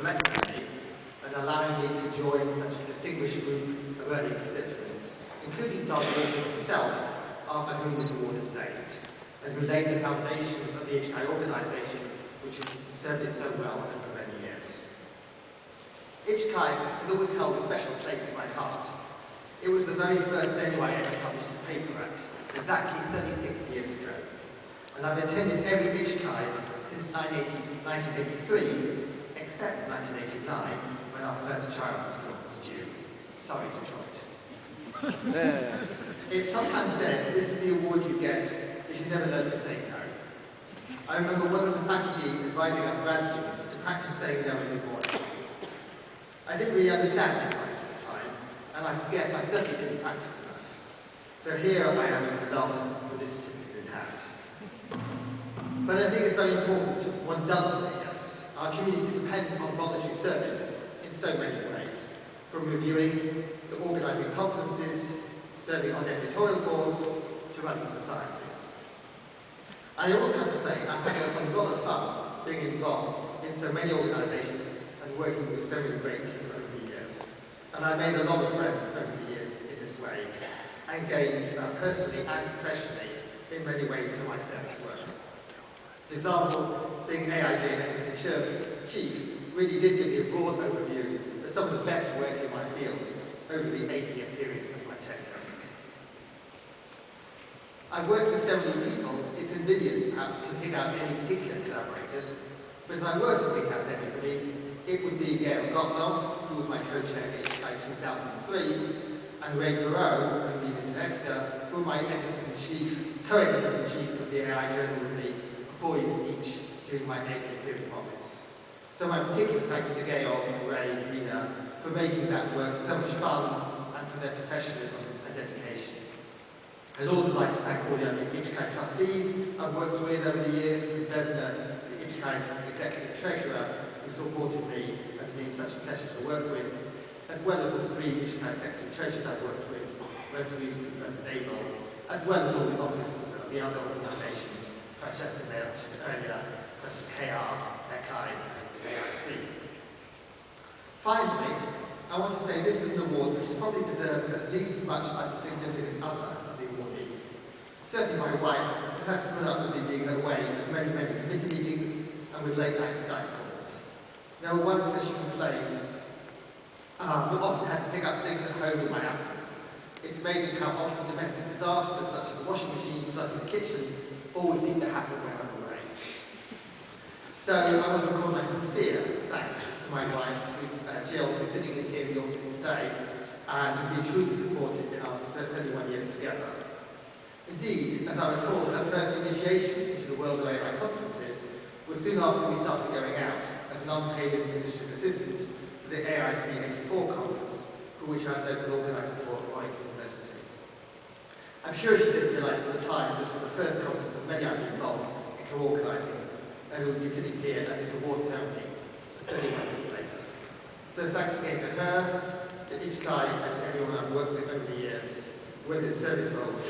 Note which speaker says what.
Speaker 1: recommending me and allowing me to join such a distinguished group of early recipients, including Don Wilson himself, after whom this award is named, and who laid the foundations of the ECCAI organisation, which has served it so well over many years. ECCAI has always held a special place in my heart. It was the very first venue I ever published a paper at, exactly 36 years ago. And I've attended every ECCAI since 1983, except 1989, when our first child was due. Sorry, Detroit. It's sometimes said this is the award you get if you never learn to say no. I remember one of the faculty advising us grad students to practice saying no every morning. I didn't really understand the advice at the time, and I guess I certainly didn't practice enough. So here I am as a result with this certificate in hand. But I think it's very important one does say yes. Our community depends on voluntary service in so many ways, from reviewing to organising conferences, serving on editorial boards, to running societies. I also have to say I've had a lot of fun being involved in so many organisations and working with so many great people over the years. And I made a lot of friends over the years in this way, and gained personally and professionally in many ways from my service work. For example, being AIJ editor-chief really did give me a broad overview of some of the best work in my field over the 8-year period of my tenure. I've worked with so many people, it's invidious perhaps to pick out any particular collaborators, but if I were to pick out anybody, it would be Gail Gottlob, who was my co-chair in 2003, and Ray Perot and Lead Director, who were my co-editors-in-chief of the AI Journal with me for 4 years each during my 8-year period of office. So my particular thanks to Gail, Ray, and Rina for making that work so much fun and for their professionalism and dedication. I'd also like to thank all the other ECCAI trustees I've worked with over the years, in Besner, the ECCAI Executive Treasurer, who supported me and has been such a pleasure to work with, as well as the 3 ECCAI Secretary Treasurers I've worked with, most recently Abel, as well as all the officers of the other organisations Francesca mentioned earlier, such as KR, ECCAI, and AISB. Finally, I want to say this is an award which is probably deserved at least as much by the significant other of the awardee. Certainly my wife has had to put up with me being away at many, many committee meetings and with late-night Skype calls. There were once, as she complained, we often had to pick up things at home in my absence. It's amazing how often domestic disasters, such as the washing machine flooding the kitchen, always seem to happen when I'm away. So I want to record my sincere thanks to my wife, Jill, who's sitting here in the audience today, and has been truly supportive in our 31 years together. Indeed, as I recall, her first initiation into the world of AI conferences was soon after we started going out as an unpaid administrative assistant for the AISB 84 conference, for which I was local organiser for at Warwick University. I'm sure she didn't realise at the time this was the first conference of many I've been involved in co-organising, and who will be sitting here at this award ceremony 31 years later. So thanks again to her, to ECCAI, and to everyone I've worked with over the years, whether in service roles